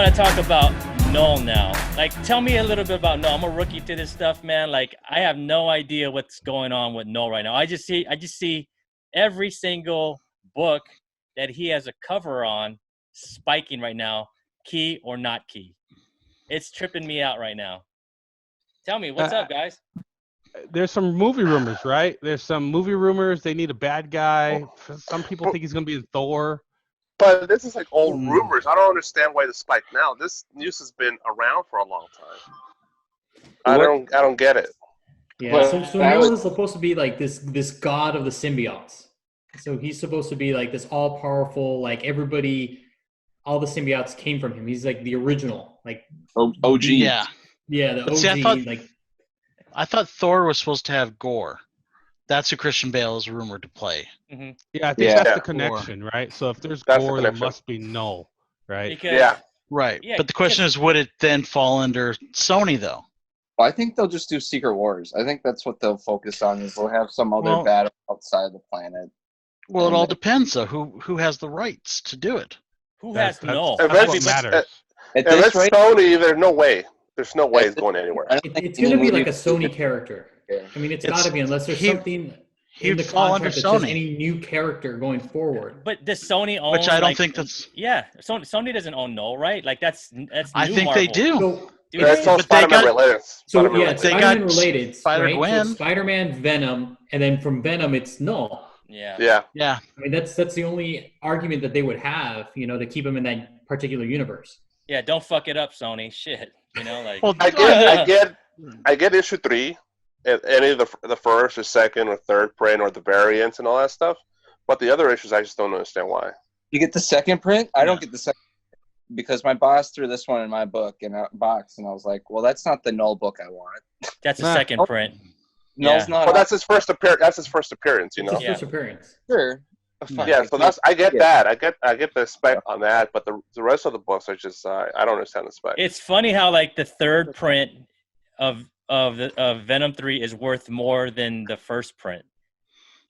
want to talk about Knull now. Like, tell me a little bit about Knull. I'm a rookie to this stuff, man. Like, I have no idea what's going on with Knull right now. I just see every single book that he has a cover on spiking right now, key or not key. It's tripping me out right now. Tell me, what's up, guys? There's some movie rumors, right? There's some movie rumors. They need a bad guy. Some people think he's going to be in Thor. But this is like old rumors. I don't understand why the spike now. This news has been around for a long time. I don't get it. Yeah, so Knull is supposed to be like this god of the symbiotes. So he's supposed to be like this all-powerful, like everybody, all the symbiotes came from him. He's like the original, like OG. Yeah, the OG. See, I thought Thor was supposed to have Gore. That's who Christian Bale is rumored to play. Mm-hmm. Yeah, I think that's the connection, right? So if there's Gore, there must be Knull, right? Because, right. But the question is, would it then fall under Sony, though? Well, I think they'll just do Secret Wars. I think that's what they'll focus on. Is they'll have some other battle outside the planet. Well, it all depends, though. Who has the rights to do it? Who has Knull? That's what matters. If it's Sony, there's no way. There's no way it's going anywhere. It's going to be like a Sony character. I mean, it's got to be, unless there's something in the contract that says any new character going forward. But does Sony own? Which I don't think that's. Yeah, Sony doesn't own Knull, right? Like that's. I think Marvel. they do. It's all Spider-Man related. So yeah, it's Spider-Man related. Spider-Gwen. So Spider-Man, Venom, and then from Venom, it's Knull. Yeah. I mean, that's the only argument that they would have, to keep him in that particular universe. Yeah, don't fuck it up, Sony. Shit, like. Well, I get issue 3, any of the first or second or third print or the variants and all that stuff, but the other issues I just don't understand why. You get the second print? I don't get the second because my boss threw this one in my book in a box, and I was like, "Well, that's not the Knull book I want." That's the second print. Knull's not. Well, that's his first appearance. That's his first appearance. It's his first appearance. Sure. Yeah, so I get that. I get the spec on that, but the rest of the books are just I don't understand the spec. It's funny how like the third print of Venom 3 is worth more than the first print.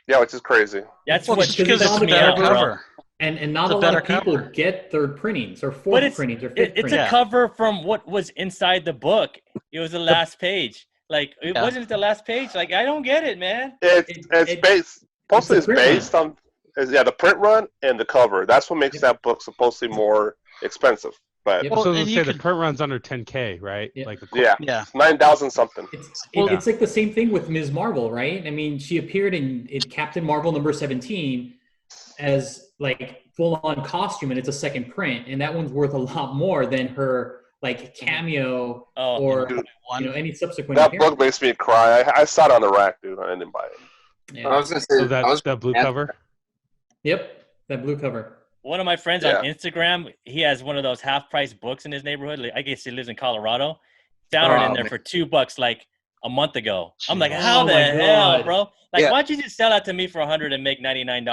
Yeah, which is crazy. That's because it's a better cover. And not a lot of people get third printings or fourth printings or fifth printings. It's a cover from what was inside the book. It was the last page. Like it wasn't the last page. Like I don't get it, man. It's based. Mostly it's based on the print run and the cover. That's what makes that book supposedly more expensive. But the print run's under 10K, right? Yeah. Like 9,000 something. It's like the same thing with Ms. Marvel, right? I mean, she appeared in Captain Marvel number 17 as like full-on costume, and it's a second print, and that one's worth a lot more than her like cameo or any subsequent. That book makes me cry. I saw it on the rack, dude. I didn't buy it. Yeah. I was gonna say that blue cover. Yep, that blue cover. One of my friends on Instagram, he has one of those half-price books in his neighborhood. I guess he lives in Colorado. Found it in there for $2 like a month ago. I'm like, how the hell, bro? Like, why don't you just sell that to me for $100 and make $99?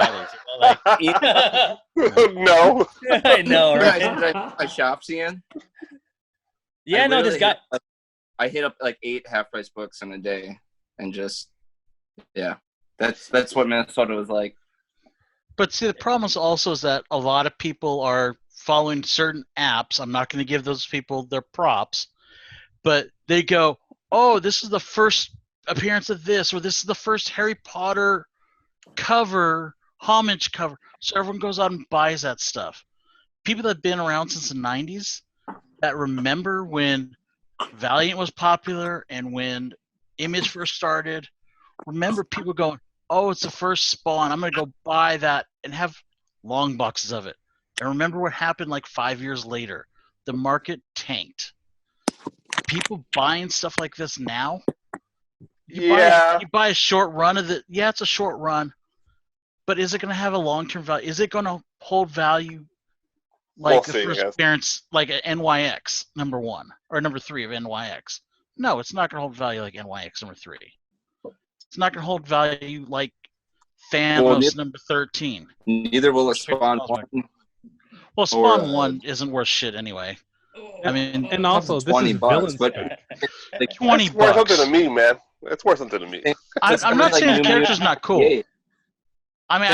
No. I know, right? I Shopsy in. Yeah, this guy. I hit up like 8 half-price books in a day, and just that's what Minnesota was like. But see, the problem is that a lot of people are following certain apps. I'm not going to give those people their props, but they go, "Oh, this is the first appearance of this, or this is the first Harry Potter cover, homage cover." So everyone goes out and buys that stuff. People that have been around since the 90s that remember when Valiant was popular and when Image first started, remember people going, "Oh, it's the first Spawn. I'm going to go buy that," and have long boxes of it. And remember what happened like 5 years later. The market tanked. People buying stuff like this now. You buy a short run of it. Yeah, it's a short run. But is it going to have a long-term value? Is it going to hold value like the first appearance, like NYX number 1 or number 3 of NYX? No, it's not going to hold value like NYX number 3. It's not going to hold value like Thanos number 13. Neither will a Spawn 1. Well, Spawn 1 isn't worth shit anyway. I mean, and also this is $20, but like $20. It's worth something to me, man. It's worth something to me. I'm not saying the character's not cool. I mean,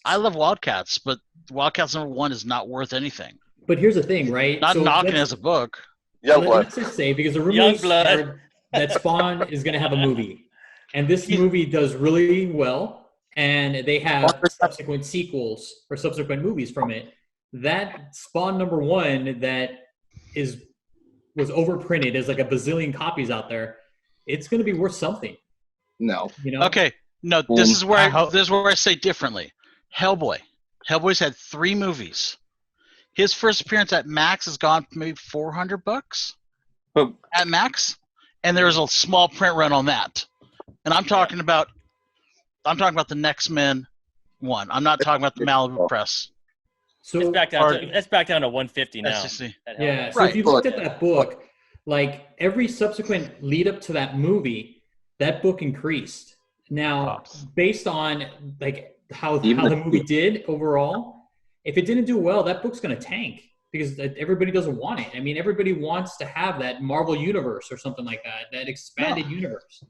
I love Wildcats, but Wildcats number 1 is not worth anything. But here's the thing, right? Not So knocking let's- as a book. Youngblood. Let's just say, because the rumors Youngblood. are that Spawn is going to have a movie, and this movie does really well, and they have subsequent sequels or subsequent movies from it. That Spawn #1 that was overprinted as like a bazillion copies out there, it's going to be worth something. No. You know? Okay, no, this is where I this is where I say differently. Hellboy. Hellboy's had 3 movies. His first appearance at Max has gone for maybe $400 But at Max, and there's a small print run on that. And I'm talking about the Next Men one. I'm not talking about the Malibu Press. So It's back down to 150 now. SEC. That yeah, Hellboy. so if you looked at that book, like every subsequent lead up to that movie, that book increased. Now, Pops. based on like how Even the movie did overall, if it didn't do well, that book's going to tank because everybody doesn't want it. I mean, everybody wants to have that Marvel universe or something like that, that expanded universe.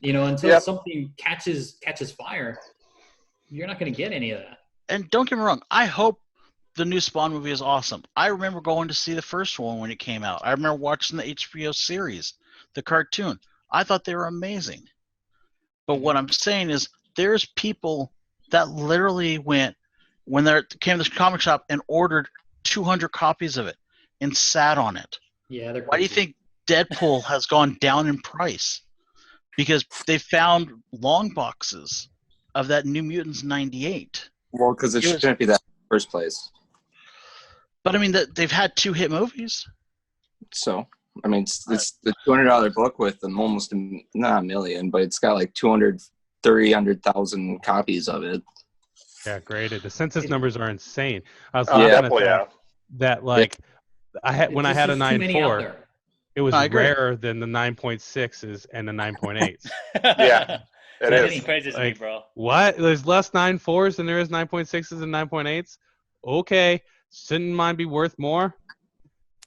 You know, until something catches fire, you're not going to get any of that. And don't get me wrong, I hope the new Spawn movie is awesome. I remember going to see the first one when it came out. I remember watching the HBO series, the cartoon. I thought they were amazing. But what I'm saying is there's people that literally went when they came to the comic shop and ordered 200 copies of it and sat on it. Yeah, they're Why do you crazy. think Deadpool has gone down in price? Because they found long boxes of that New Mutants 98. well, because it shouldn't be that in the first place. But I mean, they've had 2 hit movies. So, I mean, it's the $200 book with almost not a million, but it's got like 300,000 copies of it. Yeah, graded. The census numbers are insane. I was Oh, laughing at definitely, that, that like when I had a There's just too many out 9.4, there. it was I agree. rarer than the 9.6s and the 9.8s. Yeah, it That is. is crazy to me, Like, bro. What? There's less 9.4s than there is 9.6s and 9.8s? Okay. Shouldn't mine be worth more?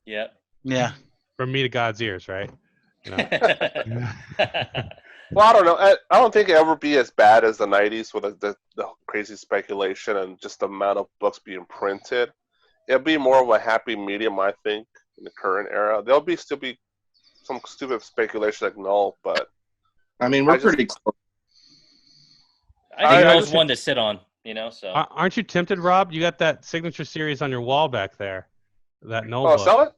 Yep. Yeah. From me to God's ears, right? You know? Well, I don't know. I don't think it'll ever be as bad as the 90s with the crazy speculation and just the amount of books being printed. It'll be more of a happy medium, I think, in the current era. There'll still be some stupid speculation like Knull, but I mean, we're I just- pretty close. I think I Knull's just- one to sit on, you know. So Aren't you tempted, Rob? You got that signature series on your wall back there. That Knull oh, book. sell it?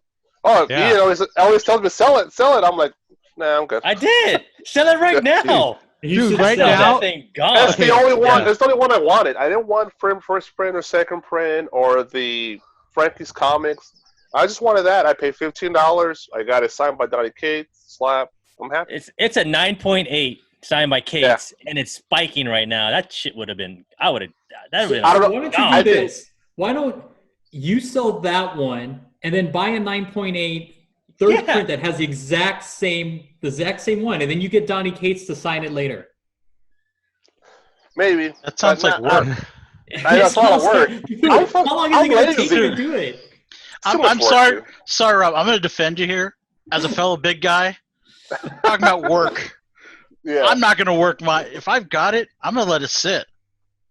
Oh, Yeah. Ian always tells me sell it. I'm like, nah, I'm good. I did sell it right now. You Dude, should right sell Sell now- that thing gone. That's the only one. yeah. That's the only one I wanted. I didn't want first print or second print or the Frankie's Comics. I just wanted that. I paid $15. I got it signed by Donny Cates. Slap. I'm happy. It's a 9.8 signed by Cates, and it's spiking right now. That shit would have been. I would have. That would have I been. don't know. Why don't you I do think- this? Why don't you sell that one and then buy a 9.8 third Yeah. print that has the exact same one, and then you get Donny Cates to sign it later. Maybe. That sounds But like not- work. That's a lot of work. Dude, I'm how long is it I'm going to take you lazy. to do it? It's too much I'm work, sorry. dude. Sorry, Rob. I'm going to defend you here as a fellow big guy. Talking about work. Yeah. I'm not going to work if I've got it, I'm going to let it sit.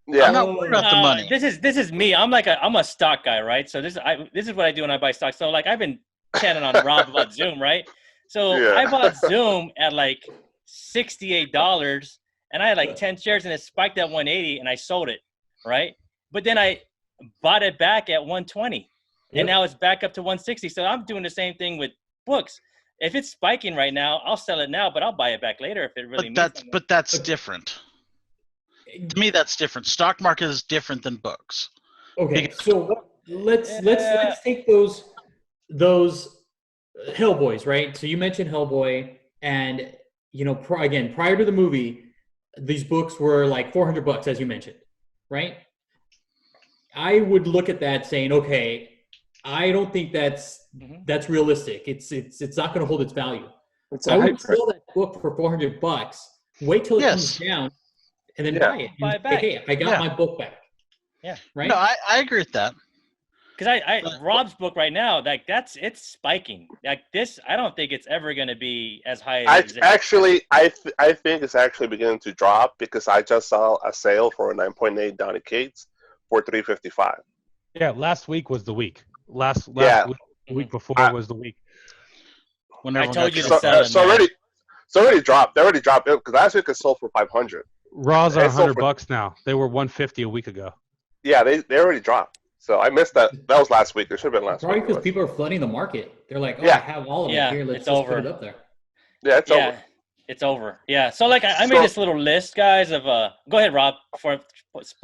Yeah. I'm not worried about the money. This is me. I'm a stock guy, right? So this is what I do when I buy stock. So like I've been chatting on Rob about Zoom, right? So Yeah. I bought Zoom at like $68, and I had like 10 shares, and it spiked at 180, and I sold it, right? But then I bought it back at 120, Yep. and now it's back up to 160. So I'm doing the same thing with books. If it's spiking right now, I'll sell it now, but I'll buy it back later if it really means something. But that's different. To me, that's different. Stock market is different than books. Okay, so let's take those Hellboys, right? So you mentioned Hellboy, and you know, prior to the movie, these books were like $400, as you mentioned, right? I would look at that saying, okay, I don't think that's realistic. It's not going to hold its value. It's I a would hype sell that book for $400. Wait till it comes Yes. down, and then Yeah. buy it. Buy it And back. say, hey, I got Yeah. my book back. Yeah. Right. No, I agree with that. Because Rob's book right now, like it's spiking. Like this, I don't think it's ever going to be as high as it is. I think it's actually beginning to drop because I just saw a sale for a 9.8 Donny Cates for $355. Yeah, last week was the week. Last Yeah. week before I- was the week. When I everyone told got you to killed. sell it, So man. already, so already dropped. They already dropped it because last week it sold for 500. Raws are It's sold for- $100 now. They were 150 a week ago. Yeah, they already dropped. So I missed that. That was last week. It should have been last Probably week. because people are flooding the market. They're like, oh, Yeah. I have all of Yeah, it here. Let's it's just over. put it up there. Yeah, it's Yeah, over. it's over. Yeah. So like I made So- this little list, guys, of go ahead, Rob, before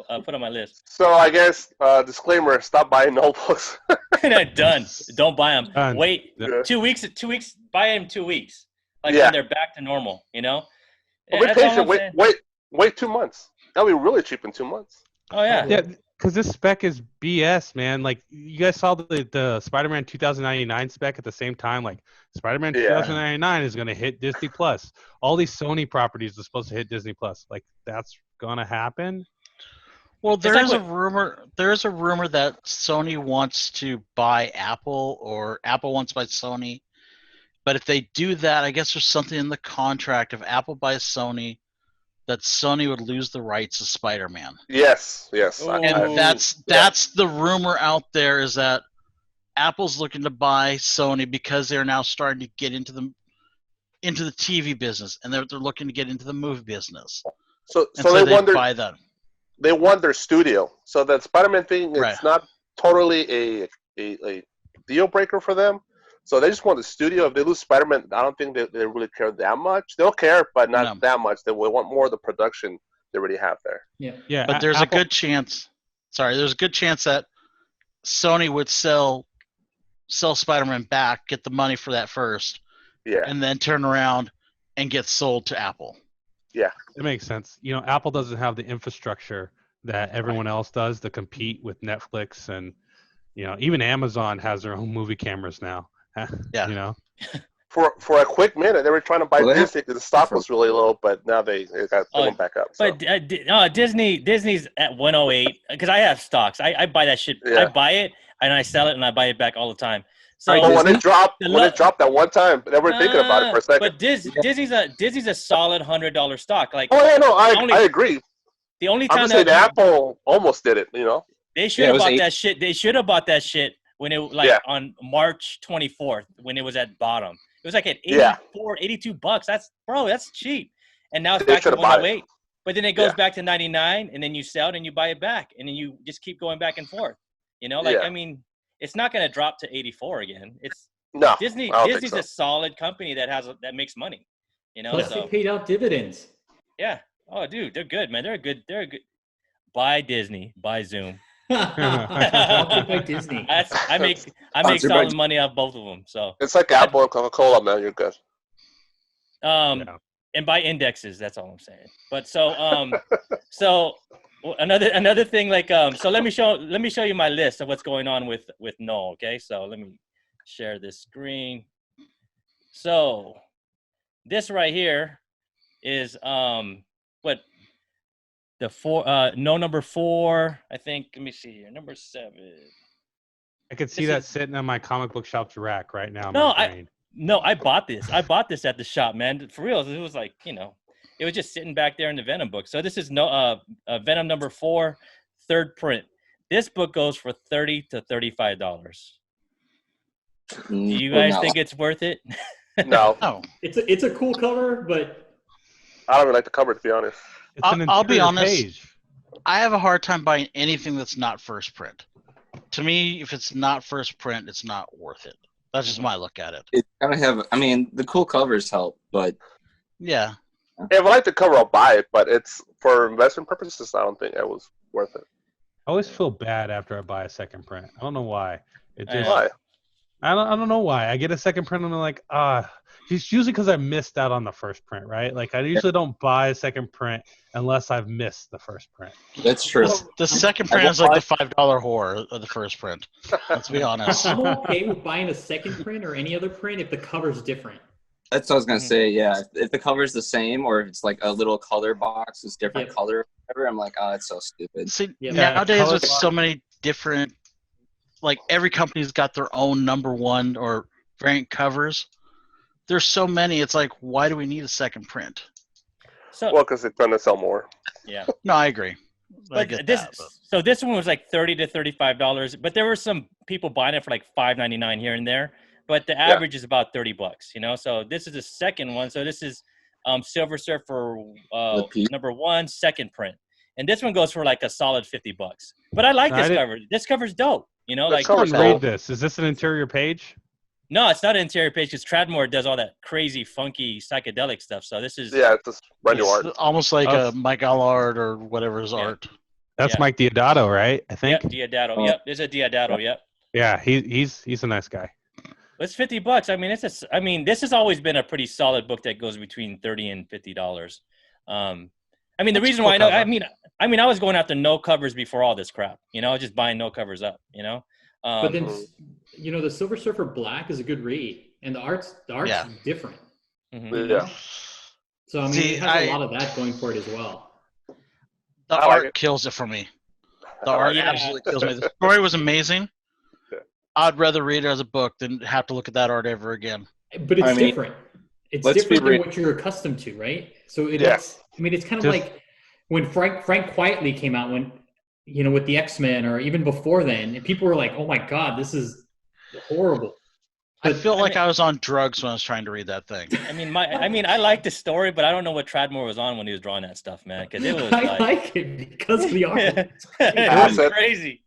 I put on my list. So I guess disclaimer: stop buying notebooks. Done. Don't buy them. Done. Wait Yeah. 2 weeks. 2 weeks. Buy them 2 weeks. Like Yeah. when they're back to normal. You know. Well, be That's all patient. I'm saying. Wait 2 months. That'll be really cheap in 2 months. Oh yeah. Yeah, because this spec is BS, man. Like, you guys saw the Spider-Man 2099 spec at the same time. Like, Spider-Man Yeah. 2099 is going to hit Disney Plus. All these Sony properties are supposed to hit Disney Plus. Like, that's going to happen. Well, It's like a rumor. There is a rumor that Sony wants to buy Apple, or Apple wants to buy Sony. But if they do that, I guess there's something in the contract. If Apple buys Sony, that Sony would lose the rights to Spider-Man. Yes. Ooh. And that's the rumor out there, is that Apple's looking to buy Sony because they're now starting to get into the TV business, and they're looking to get into the movie business. So And so they they wonder. buy that. They want their studio. So that Spider-Man thing, it's Right. not totally a deal breaker for them. So they just want the studio. If they lose Spider-Man, I don't think they really care that much. They'll care, but not No. that much. They will want more of the production they already have there. Yeah. Yeah, But there's Apple, a good chance. There's a good chance that Sony would sell Spider-Man back, get the money for that first, Yeah. and then turn around and get sold to Apple. It makes sense. You know, Apple doesn't have the infrastructure that everyone else does to compete with Netflix, and even Amazon has their own movie cameras now. Yeah. You know. For a quick minute, they were trying to buy Well, they have- Disney because the stock was really low, but now they got going back up. So. But Disney's at 108 because I have stocks. I buy that shit. Yeah. I buy it and I sell it and I buy it back all the time. So Right, But when Disney? it dropped that one time, they were thinking about it for a second. But Disney's a solid $100 stock. Like Oh yeah, no, only- I agree. the only I'm time just saying that Apple almost did it. they should Yeah, it have was bought eight- that shit. They should have bought that shit when it on March 24th when it was at bottom. It was like at Yeah. $82. That's cheap. And now it's They back to should have bought it. 108. But then it goes Yeah. back to 99, and then you sell it and you buy it back, and then you just keep going back and forth. Yeah. I mean, it's not going to drop to 84 again. It's No, Disney. I don't think Disney's so. a solid company that makes money. Plus, So they paid out dividends. yeah. Oh, dude, they're good, man. They're a good. Buy Disney. Buy Zoom. Sponsored by Disney. I make Sponsored by solid money off both of them. So It's like Apple and Coca-Cola, man. You're good. Yeah. and buy indexes. That's all I'm saying. But so another thing, like so let me show you my list of what's going on with Knull. Okay, so let me share this screen. So this right here is what the number 4, I think. Let me see here, number 7. I could see This that is- sitting on my comic book shop's rack right now. in No, my brain. No, I bought this. I bought this at the shop, man. For real, it was like, it was just sitting back there in the Venom book. So this is Venom number 4, 3rd print. This book goes for $30 to $35. Do you guys think it's worth it? No, No, It's a cool cover, but I don't even like the cover, to be honest. It's an I'll be interior honest. page. I have a hard time buying anything that's not first print. To me, if it's not first print, it's not worth it. That's just my look at it. It's gonna have. I mean, the cool covers help, but Yeah. If I like the cover, I'll buy it, but it's for investment purposes. I don't think it was worth it. I always feel bad after I buy a second print. I don't know why. It just Why? I don't know why. I get a second print and I'm like, it's usually because I missed out on the first print, right? Like I usually don't buy a second print unless I've missed the first print. that's true. The second print is like the $5 horror of the first print. Let's be honest. I'm okay with buying a second print or any other print if the cover's different. That's what I was gonna say. Yeah, if the cover's the same or if it's like a little color box is different Yep. color, or whatever, I'm like, oh, it's so stupid. See, Yeah. nowadays color with box. so many different, like every company's got their own number 1 or variant covers. There's so many. It's like, why do we need a second print? So Well, because it's going to sell more. yeah. No, I agree. I But get this, that. But so this one was like $30 to $35, but there were some people buying it for like $5.99 here and there. But the average is about $30, you know. So this is the second one. So this is Silver Surfer Repeat. number 1, second print, and this one goes for like a solid $50. But I like I this didn't- cover. This cover's dope. You know, This like cover's Read cool. this. Is this an interior page? no, it's not an interior page because Tradmore does all that crazy, funky, psychedelic stuff. So this is Yeah, it's just brand new it's art. almost like Oh. a Mike Allard or whatever his Yeah. art. That's Yeah. Mike Diodato, right? I think. Yep, Diodato. Oh. Yep, there's a Diodato. Yep. Yeah, he's a nice guy. It's $50. I mean, I mean, this has always been a pretty solid book that goes between $30 and $50. I mean, the That's a reason cool why I know, cover. I mean, I was going after no covers before all this crap. You know, just buying no covers up. You know. But then, you know, the Silver Surfer Black is a good read, and the art's Yeah. different. mhm. Yeah. So I mean, See, it has a lot of that going for it as well. The I like art it. kills it for me. The I art like it. absolutely kills me. The story was amazing. Yeah. I'd rather read it as a book than have to look at that art ever again. But it's I mean, different. It's let's be different than real. what you're accustomed to, right? So it's, Yeah. I mean, it's kind of Just- like when Frank Quietly came out, when you know, with the X-Men, or even before then, and people were like, "Oh my God, this is horrible." I But- felt like I was on drugs when I was trying to read that thing. I mean, I like the story, but I don't know what Tradmore was on when he was drawing that stuff, man. Because it was I like, like it because of the art. it was Acid. crazy.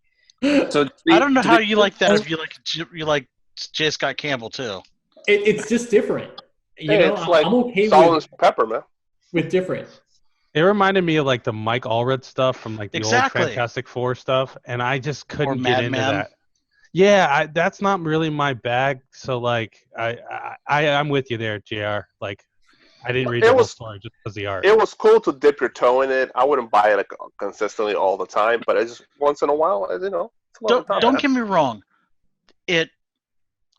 So I don't know how you like that if you like J. Scott Campbell too. It's just different. You Hey, know, it's like I'm okay salt with, and pepper, man. with different. It reminded me of like the Mike Allred stuff from like the Exactly. old Fantastic Four stuff, and I just couldn't Mad get into Men. that. Yeah, that's not really my bag. So like, I'm with you there, Jr. Like, I didn't read It the whole was- story just because of the art. It was cool to dip your toe in it. I wouldn't buy it like consistently all the time, but I just once in a while, you know. It's a lot of time. Don't get me wrong.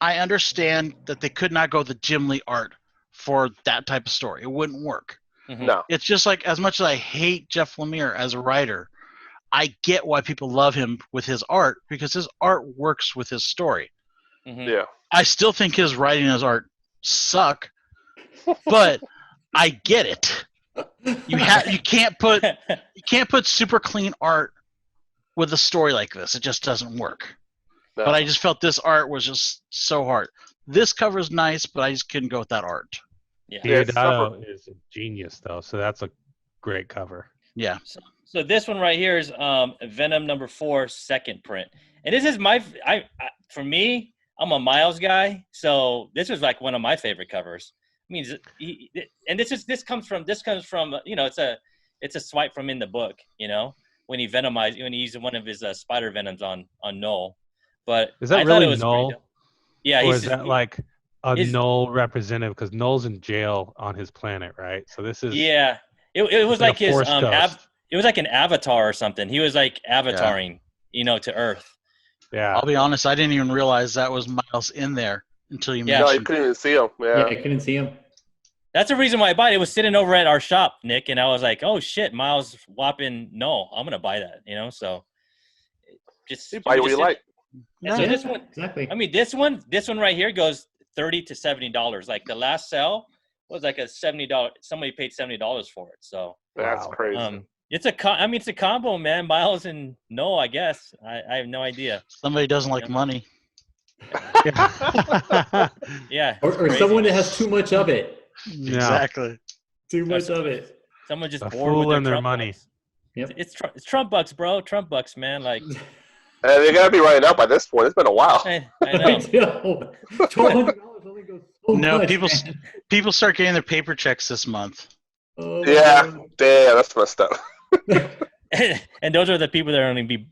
I understand that they could not go the Jim Lee art for that type of story. It wouldn't work. Mhm. No. It's just like, as much as I hate Jeff Lemire as a writer, I get why people love him with his art because his art works with his story. Mhm. Yeah. I still think his writing and his art suck, but I get it. You can't put super clean art with a story like this. It just doesn't work. No. But I just felt this art was just so hard. This cover is nice, but I just couldn't go with that art. Yeah. Yeah, it's Diodato is a genius though, so that's a great cover. Yeah. So this one right here is Venom number 4, second print, and this is for me, I'm a Miles guy, so this was like one of my favorite covers. I mean, and this comes from you know, it's a swipe from in the book, you know, when he used one of his spider venoms on Knull. But Is that I thought really it was pretty Knull? dope. Yeah, Or he's is that like a is- Knull representative? Because Knull's in jail on his planet, right? So this is yeah. It was like like a his Force Ghost. it was like an avatar or something. He was like avataring, you know, to Earth. yeah. I'll be honest, I didn't even realize that was Miles in there until you Yeah. No, you mentioned. couldn't even see him. Yeah, Yeah. I couldn't see him. That's the reason why I bought it. It was sitting over at our shop, Nick, and I was like, "Oh shit, Miles whopping no, I'm gonna buy that." You know, so just You buy what you like. And so Yeah, this one, exactly. I mean, this one right here goes $30 to $70. Like the last sell was like a $70. Somebody paid $70 for it. So That's Wow. crazy. it's a combo, man. Miles and no, I guess I have no idea. Somebody doesn't like money. Yeah. Yeah, Or it's crazy. someone that has too much of it. Yeah. Exactly. Too much That's- of it. Someone just A bored fool with their and their Trump money. bucks. Yep. It's Trump bucks, bro. Trump bucks, man. Like And they gotta be running out by this point. It's been a while. I I know. know. $1,200 only goes so No, much, people man. people start getting their paper checks this month. Oh, my Yeah. God. Damn, that's messed up. And those are the people that are going to be.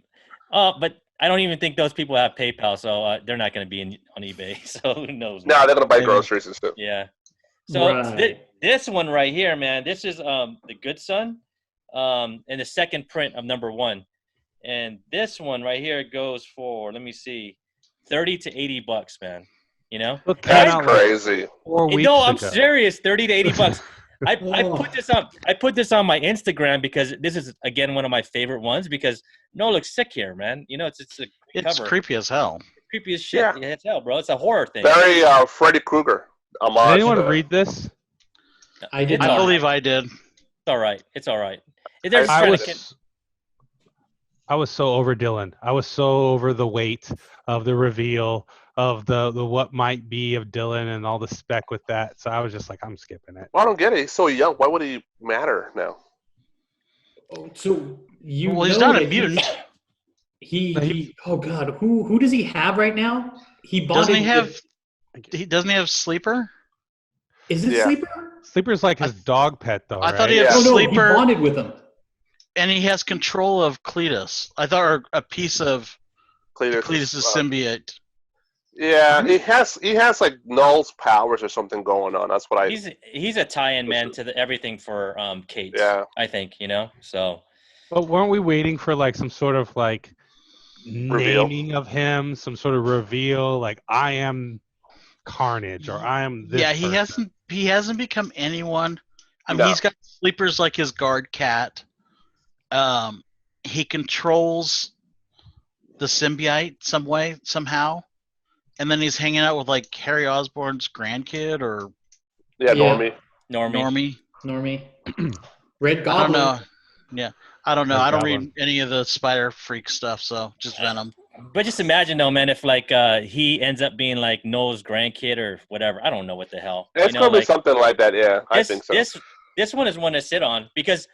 But I don't even think those people have PayPal, so they're not going to be on eBay. So who knows? No, they're gonna buy Yeah. groceries and stuff. Yeah. So Right. this one right here, man, this is the Good Son, and the second print of number 1, and this one right here goes for, let me see, $30 to $80, man. You know? Look, came That's out like crazy. 4 weeks No, I'm ago. serious. $30 to $80. I Oh. put this on my Instagram because this is again one of my favorite ones because no looks sick here, man. You know, it's a It's cover. creepy as hell. Creepy as shit. Yeah. Yeah, it's hell, bro. It's a horror thing. Very Freddy Krueger homage. Did anyone to- read this? I did It's I all not. right. believe I did. It's all right. It's all right. There's I trying was to I was so over Dylan. I was so over the weight of the reveal of the what might be of Dylan and all the spec with that. So I was just like, I'm skipping it. Well, I don't get it. He's so young. Why would he matter now? Oh, so you Well, he's know not a that mutant. he oh god, who does he have right now? He Doesn't bonded he have? with, Doesn't he have sleeper? is it Yeah. Sleeper? Sleeper's like his dog pet, though, I right? thought he had Yeah. Oh no, he sleeper, bonded with him. and he has control of Cletus. I thought, or a piece of Cletus. Cletus' symbiote. Yeah, he has like Knull's powers or something going on. That's what I. He's a tie-in man to everything for Kate. Yeah. I think so. But weren't we waiting for like some sort of like Reveal. naming of him, some sort of reveal, like I am Carnage or I am this? Yeah, person? he hasn't become anyone. I mean, No. he's got sleepers like his guard cat. He controls the symbiote somehow, and then he's hanging out with like Harry Osborn's grandkid or Yeah, Yeah. Normie. Normie. Red I don't Goblin. know. Yeah, I don't know. Red I don't Goblin. read any of the Spider Freak stuff, so just Venom. But just imagine though, man, if like he ends up being like Noel's grandkid or whatever. I don't know what the hell. It's gonna be something like that. Yeah, I think so. This one is one to sit on because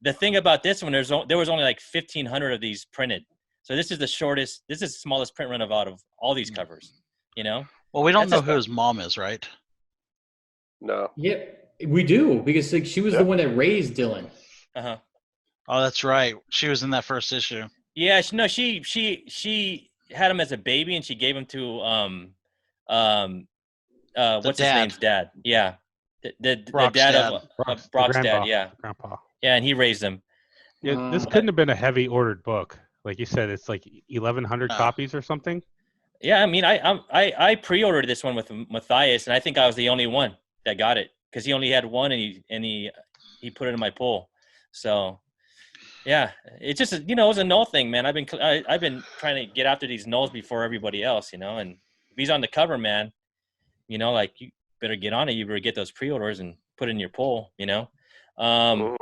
the thing about this one, there was only like 1,500 of these printed. So this is the shortest. This is the smallest print run out of all these covers. Well, we don't know That's who his mom is, right? No. Yeah, we do because like, she was the one that raised Dylan. Uh-huh. Oh, that's right. She was in that first issue. Yeah, she had him as a baby and she gave him to what's his name's dad? Yeah, the dad of Brock's dad. Yeah, grandpa. Yeah, and he raised him. Yeah, this couldn't have been a heavy ordered book. Like you said, it's like 1,100 copies or something. Yeah, I mean, I pre-ordered this one with Matthias, and I think I was the only one that got it because he only had one, and he put it in my pool. So, yeah, it's just it was a Knull thing, man. I've been trying to get after these Knulls before everybody else, and if he's on the cover, man, like you better get on it. You better get those pre-orders and put it in your pool, So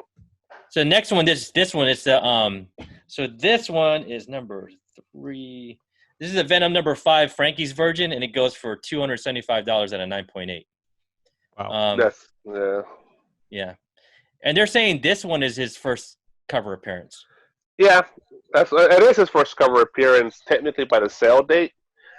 the next one, this one is the so this one is number 3. This is a Venom number 5, Frankie's Virgin, and it goes for $275 at a 9.8. Wow. Yeah, and they're saying this one is his first cover appearance. Yeah, it is his first cover appearance technically by the sale date.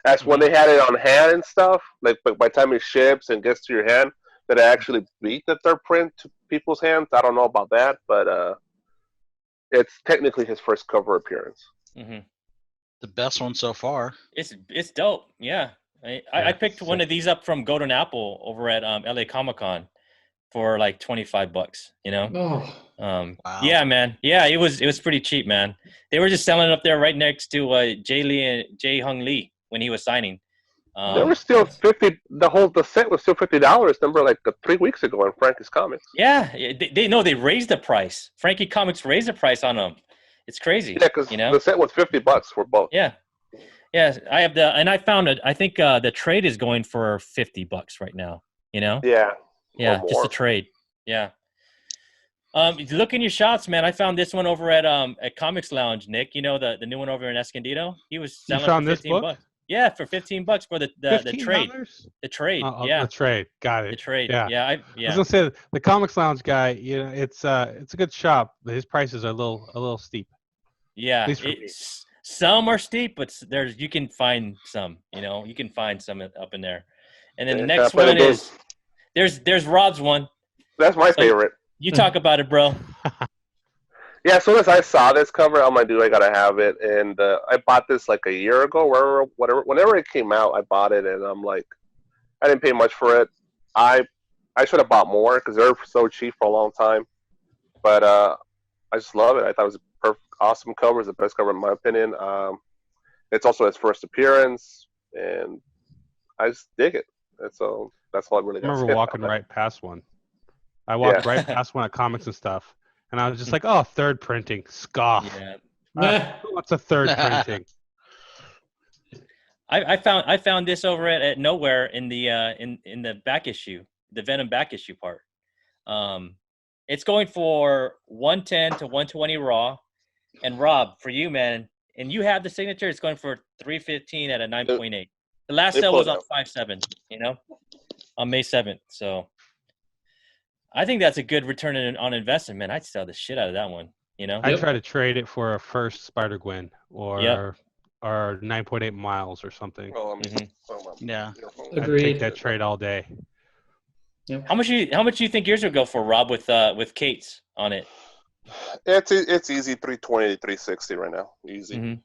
That's when they had it on hand and stuff. Like, but by the time it ships and gets to your hand, that it actually beat the third print to people's hands. I don't know about that, but it's technically his first cover appearance. Mm-hmm. The best one so far. It's dope. Yeah, I picked one of these up from Golden Apple over at LA Comic Con for like $25. Oh. Wow. Yeah, man. Yeah, it was pretty cheap, man. They were just selling it up there right next to Jay Hung Lee when he was signing. They were still $50. The set was still $50. Remember, like 3 weeks ago in Frankie's Comics. Yeah, they raised the price. Frankie Comics raised the price on them. It's crazy. Yeah, because the set was $50 for both. Yeah, I have I found it. I think the trade is going for $50 right now. Yeah. Just a trade. Yeah. Look in your shops, man. I found this one over at Comics Lounge, Nick. The new one over in Escondido. He was selling found for this book? $15. Yeah, for $15 for the trade. The trade. The trade. Got it. The trade. Yeah. I was gonna say the Comics Lounge guy. It's a good shop, but his prices are a little steep. Yeah. Some are steep, but you can find some. You can find some up in there. And then the next one is there's Rob's one. That's my favorite. You talk about it, bro. Yeah, as soon as I saw this cover, I'm like, dude, I gotta have it. And I bought this like a year ago, whenever it came out, I bought it, and I'm like, I didn't pay much for it. I should have bought more because they were so cheap for a long time. But I just love it. I thought it was a perfect, awesome cover. It's the best cover in my opinion. It's also his first appearance, and I just dig it. And so that's all I really got. I remember walking right past one. I walked right past one at Comics and Stuff. And I was just like, oh, third printing. Scoff. Yeah. What's a third printing? I found this over at Nowhere in the back issue, the Venom back issue part. It's going for 110 to 120 raw, And Rob, for you, man, and you have the signature. It's going for $315 at a 9.8. The last They sale put was it on up. 5.7. On May 7th. So I think that's a good return on investment, man. I'd sell the shit out of that one. I Yep. try to trade it for a first Spider-Gwen Yep. or 9.8 miles or something. Well, Yeah. I'd Agreed. take that trade all day. How much do you think yours would go for, Rob, with Kate's on it? It's easy 320 to 360 right now. Easy. Mhm.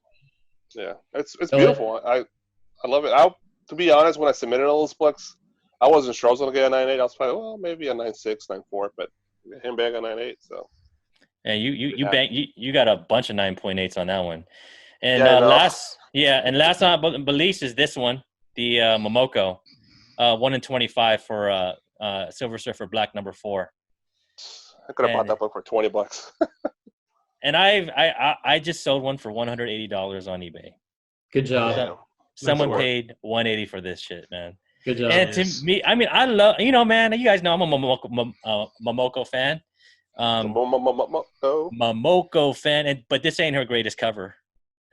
Yeah, it's beautiful. I love it. To be honest, when I submitted all those books, I wasn't sure I was gonna get a 9.8. I was probably maybe a 9.6, 9.4, but him back a 9.8. So And you got a bunch of 9.8s on that one. And Yeah, I know. last on but least is this one, the Momoko, 1 in 25 for Silver Surfer Black #4. I could have bought And- that book for $20. And I just sold one for $180 on eBay. Good job. Damn. Someone worth. paid $180 for this shit, man. Good job. And to me, I mean, I love, man, you guys know I'm a Momoko fan. Oh, Momoko fan, but this ain't her greatest cover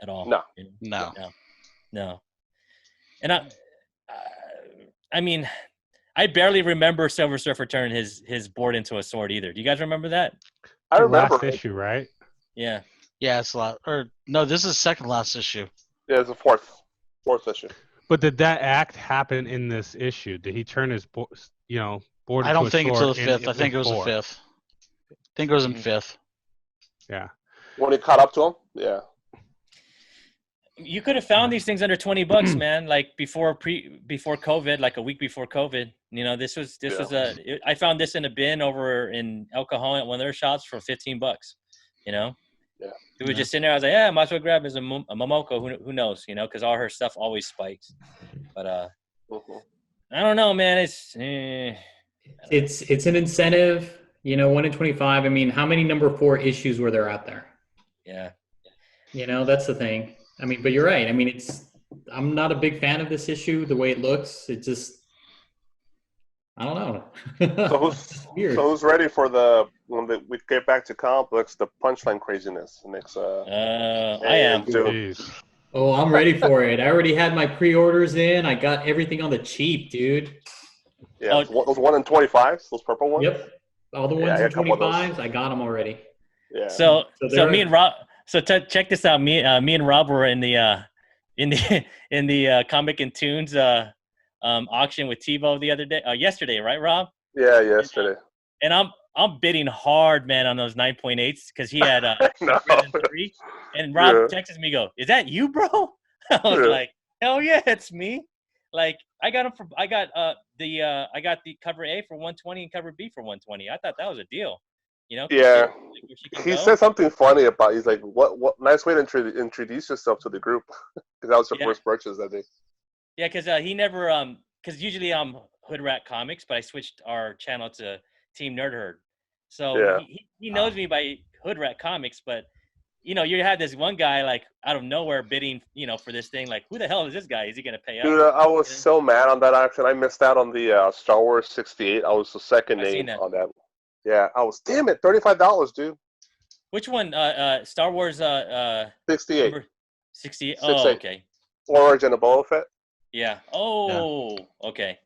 at all. No. No. And I mean, I barely remember Silver Surfer turning his board into a sword either. Do you guys remember that? I remember. Last issue, right? Yeah. Yeah, it's a lot. Or no, this is second last issue. Yeah, it's a fourth issue. But did that act happen in this issue? Did he turn his board I don't into a think it's sword the fifth. in I think it was the four? fifth. I think it was in Mhm. fifth. Yeah. When he caught up to him, yeah. You could have found these things under $20, man. Like before COVID, like a week before COVID. This was I found this in a bin over in El Cajon at one of their shops for $15. Yeah. It was just sitting there. I was like, yeah, I might as well grab as a Momoko. Who knows? Because all her stuff always spikes. But Mhm. I don't know, man. It's It's an incentive. 1 in 25. I mean, how many #4 issues were there out there? yeah. That's the thing. I mean, but you're right. I mean, I'm not a big fan of this issue, the way it looks. It just, I don't know. So Weird. who's ready for when we get back to comic books, the punchline craziness next? I am. June. Jeez. Oh, I'm ready for it. I already had my pre-orders in. I got everything on the cheap, dude. Yeah, those 1 in 25s, those purple ones. Yep. All the Yeah, ones I got in a couple of those. 25s, I got them already. Yeah. So they're- me and Rob. So check this out. Me and Rob were in the Comic and Tunes auction with TiVo the other day. Yesterday, right, Rob? Yeah, yesterday. And I'm bidding hard, man, on those 9.8s because he had No. greater than 3. And Rob Yeah. texts me, "Go, is that you, bro?" I was Yeah. like, "Hell yeah, it's me!" Like I got the cover A for 120 and cover B for 120. I thought that was a deal. Yeah. where she can He go. said something funny about. He's like, "What nice way to introduce yourself to the group." Because that was your Yeah. first purchase, I think. Yeah, because he never because usually I'm Hood Rat Comics, but I switched our channel to Team Nerd Herd. So Yeah. he knows me by Hood Rat Comics, but you had this one guy like out of nowhere bidding, for this thing. Like, who the hell is this guy? Is he gonna pay up? Dude, I was so mad on that auction. I missed out on the Star Wars 68. I was the second I seen name that. on that. Yeah, I was. Damn it, $35, dude. Which one? Star Wars 68. number 68. 68. Oh, okay. Origin of Boba Fett. Yeah. Oh, okay.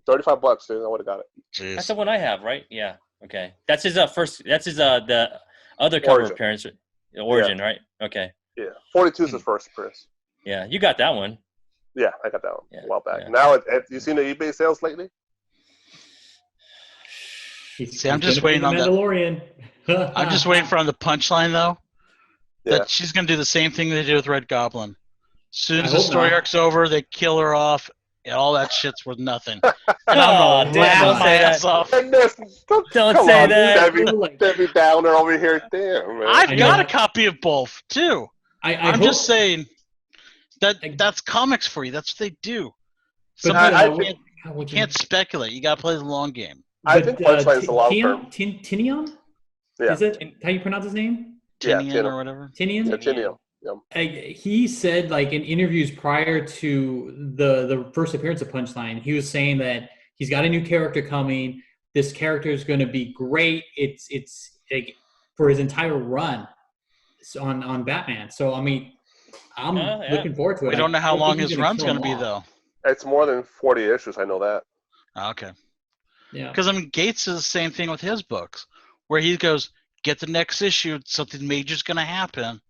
$35, dude. I would have got it. Jeez. That's the one I have, right? Yeah. Okay. That's his first. That's his the other cover Origin. appearance. Origin, right? Okay. Yeah, 42 is his first appearance. Yeah, you got that one. Yeah, I got that one Yeah, a while back. yeah. Now, have you seen the eBay sales lately? He's I'm just gonna be waiting on that. Mandalorian. I'm just waiting for on the punchline though. Yeah. That she's gonna do the same thing they did with Red Goblin. As soon I as the hope story not. arc's over, they kill her off, and all that shit's worth nothing. And Aw, I'm dude, gonna laugh don't my say ass that. off. Goodness, Don't come say on, that. Debbie Downer over here. Damn, man. I've I got know. a copy of both too. I'm I'm just saying that's comics for you. That's what they do. Some I people can't speculate. You gotta play the long game. I think punchline is the long term. Tinion? Yeah. Is that how you pronounce his name? Yeah, Tinian Tinian. or whatever. Tinian? Yeah, Tinian. Yeah. He said, like, in interviews prior to the first appearance of Punchline, he was saying that he's got a new character coming. This character is going to be great. It's like for his entire run. on Batman. So I mean, I'm Yeah. looking forward to it. We don't know how I don't long think he's his gonna run's kill going to him be, off. though. It's more than 40 issues. I know that. Okay. Yeah. Because, I mean, Gates is the same thing with his books, where he goes, get the next issue, something major's going to happen.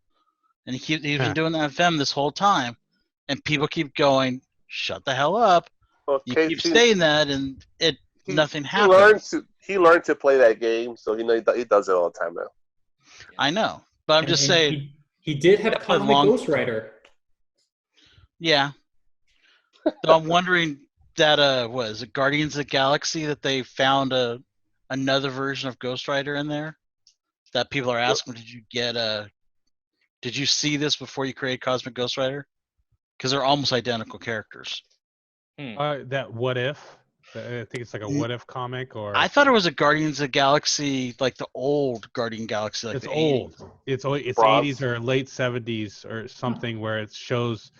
And he's been doing that with them this whole time. And people keep going, shut the hell up. Well, You Casey, keep saying that, and nothing he learned happens. he learned to play that game, so he does it all the time now. I know. But I'm just saying. He did have That played Cosmic long- Ghost Rider. Yeah. So I'm wondering that was it Guardians of the Galaxy that they found another version of Ghost Rider in there? That people are asking, did you see this before you created Cosmic Ghost Rider? Because they're almost identical characters. That What If? I think it's like a What If comic, or I thought it was a Guardians of the Galaxy, like the old Guardian Galaxy, like it's the old. 80s. It's Bronze. 80s or late 70s or something where it shows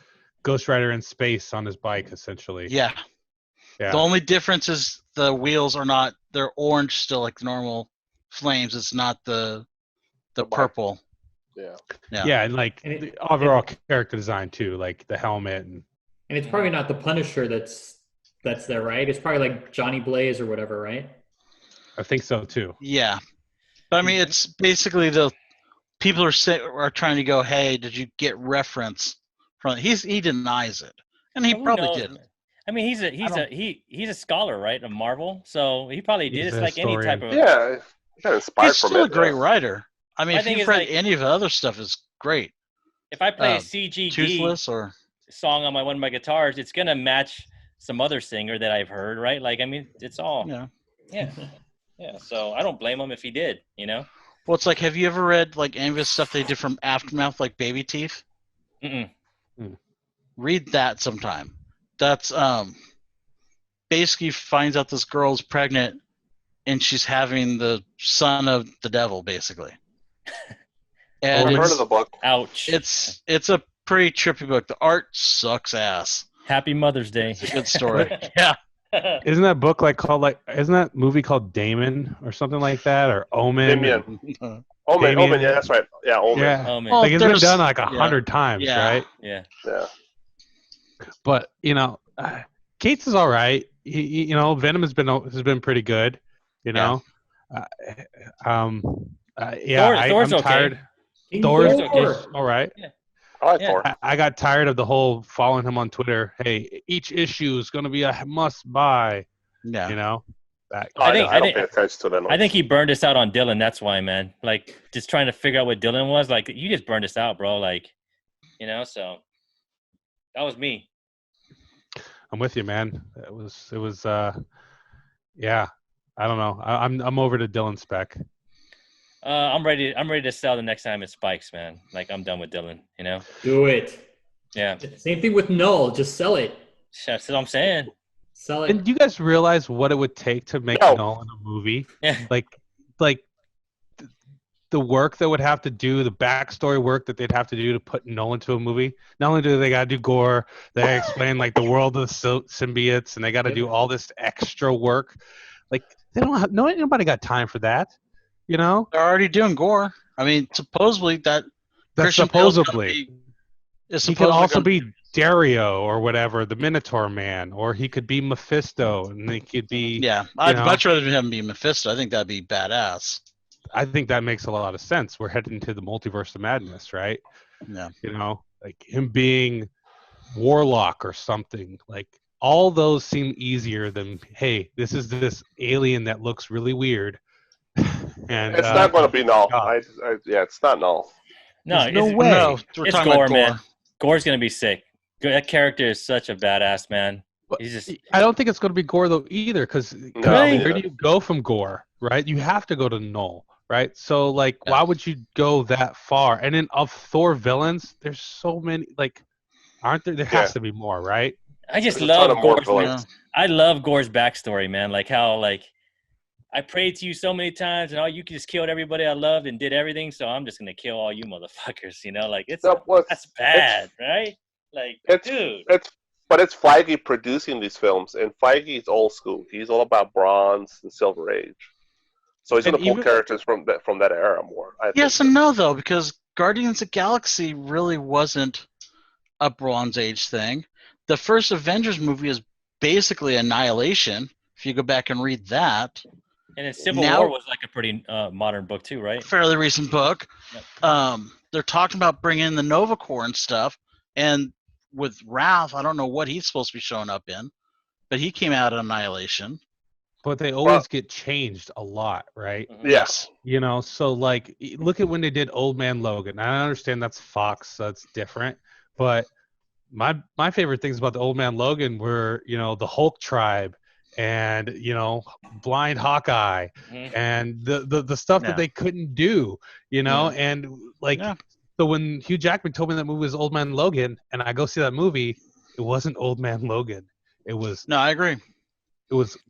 Ghost Rider in space on his bike, essentially. Yeah. Yeah. The only difference is the wheels are not, they're orange still like the normal flames. It's not the The bike. purple. Yeah. Yeah, and like And the overall character design too, like the helmet and And it's probably not the Punisher that's there, right? It's probably like Johnny Blaze or whatever, right? I think so too. Yeah. But I mean, it's basically the people are trying to go, hey, did you get reference from he denies it. And he Who probably knows, did. man? I mean, he's a scholar, right, of Marvel. So he probably did. He's It's a like any type of. Yeah, he got inspired He's from still it. a great yeah. writer. I mean, I if think you've it's read like- any of the other stuff, it's great. If I play a Uh, CGD Toothless or song on one of my guitars, it's gonna match some other singer that I've heard, right? Like, I mean, it's all. yeah. Yeah. So I don't blame him if he did. You know. Well, it's like, have you ever read like any of the stuff they did from Aftermath, like Baby Teeth? Mm-mm. Read that sometime. That's basically finds out this girl's pregnant and she's having the son of the devil, basically. And I've heard it's, of the book. Ouch. it's a pretty trippy book. The art sucks ass. Happy Mother's Day. It's a good story. Yeah. Isn't that book isn't that movie called Damon or something like that, or Omen? Damien. Uh, Omen, Damien. yeah, that's right. Yeah, Omen. Yeah. Oh man. Oh, Like it's been there's- done like 100 times, Yeah. right? Yeah. Yeah. But Cates is all right. Venom has been pretty good. You know. Yeah. Thor's I'm okay. tired. King Thor's Thor. is all right. I like Yeah. Thor. I got tired of the whole following him on Twitter. Hey, each issue is going to be a must buy. yeah. You know. That, I think- don't pay attention to that. I think he burned us out on Dylan. That's why, man. Like, just trying to figure out what Dylan was. Like, you just burned us out, bro. Like, so that was me. I'm with you, man. It was. Yeah. I don't know. I'm over to Dylan spec. I'm ready to sell the next time it spikes, man. Like, I'm done with Dylan. Do it. Yeah. Same thing with Knull. Just sell it. That's what I'm saying. Sell it. And you guys realize what it would take to make No. Knull in a movie? Yeah. Like the work that would have to do, the backstory work that they'd have to do to put Knull into a movie. Not only do they got to do gore, they explain like the world of the symbiotes, and they got to do all this extra work. Like they don't have nobody got time for that. You know, They're already doing gore. I mean, supposedly that that's Christian Bale's gonna supposedly. is He could supposedly also gonna- be Dario or whatever, the Minotaur Man, or he could be Mephisto, and he could be. Yeah, I'd know. much rather have him be Mephisto. I think that'd be badass. I think that makes a lot of sense. We're heading to the multiverse of madness, right? Yeah. You know, like him being Warlock or something. Like all those seem easier than, hey, this is this alien that looks really weird. And It's not going to be Null. God. Yeah, it's not Null. No, There's no it's, way. No, we're it's talking Gore, about man. gore. Gore's gonna be sick. That character is such a badass, man. He's just I don't think it's going to be Gore though either, because No, where do you go from Gore, right? You have to go to Null, right? So like, Yeah. why would you go that far? And then of Thor villains, there's so many. Like, aren't there? There has to be more, right? I just There's a ton love of more Gore's villains. I love Gore's backstory, man. Like how like I prayed to you so many times, and all you just killed everybody I loved and did everything. So I'm just gonna kill all you motherfuckers. Like that's bad, right? Like, dude. But it's Feige producing these films, and Feige is old school. He's all about Bronze and Silver Age, so he's And going to pull even- characters from that era more. I think. Yes and no, though, because Guardians of the Galaxy really wasn't a Bronze Age thing. The first Avengers movie is basically Annihilation. If you go back and read that, And then Civil Now- War was like a pretty modern book too, right? fairly recent book. Yep. They're talking about bringing in the Nova Corps and stuff. And with Wrath, I don't know what he's supposed to be showing up in, but he came out of Annihilation. But they always get changed a lot, right? Yes. You know, so like, look at when they did Old Man Logan. I understand that's Fox, so that's different. But my favorite things about the Old Man Logan were, you know, the Hulk tribe and, you know, Blind Hawkeye Mhm. and the stuff Yeah. that they couldn't do, you know, and like, Yeah. so when Hugh Jackman told me that movie was Old Man Logan, and I go see that movie, it wasn't Old Man Logan. It was No, I agree.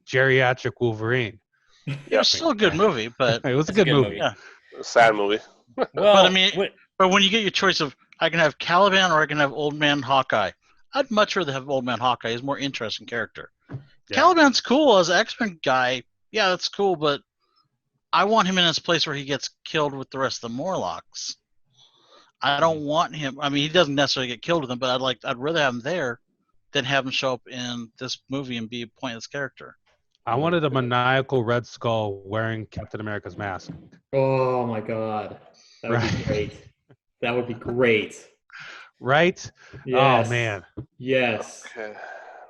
geriatric Wolverine. It was still a good movie, but It was a It's a good good movie. movie. Yeah. Sad movie. Well, But I mean, wi- but when you get your choice of I can have Caliban or I can have Old Man Hawkeye, I'd much rather have Old Man Hawkeye. He's a more interesting character. Yeah. Caliban's cool as an X-Men guy. Yeah, that's cool, but I want him in his place where he gets killed with the rest of the Morlocks. I don't want him. I mean, he doesn't necessarily get killed with them, but I'd rather have him there than have him show up in this movie and be a pointless character. I wanted a maniacal Red Skull wearing Captain America's mask. Oh my god, that would be Right. great. That would be great. Right? Yes. Oh man. Yes. Okay.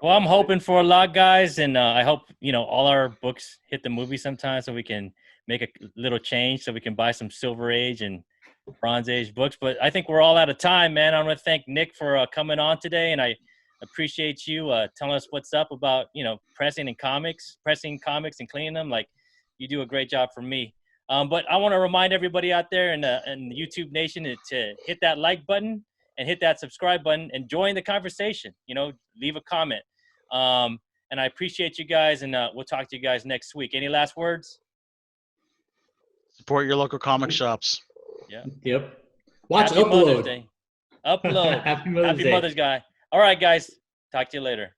well, I'm hoping for a lot, guys, and I hope all our books hit the movie sometime, so we can make a little change, so we can buy some Silver Age and Bronze Age books. But I think we're all out of time, man. I want to thank Nick for coming on today, and I appreciate you telling us what's up about pressing comics and cleaning them. Like, you do a great job for me. But I want to remind everybody out there in YouTube Nation to hit that like button and hit that subscribe button and join the conversation. Leave a comment. And I appreciate you guys, and we'll talk to you guys next week. Any last words? Support your local comic shops. Yep. Watch Happy Mother's Upload. Day. Upload. Happy Mother's Happy Day. Mother's Day. All right, guys. Talk to you later.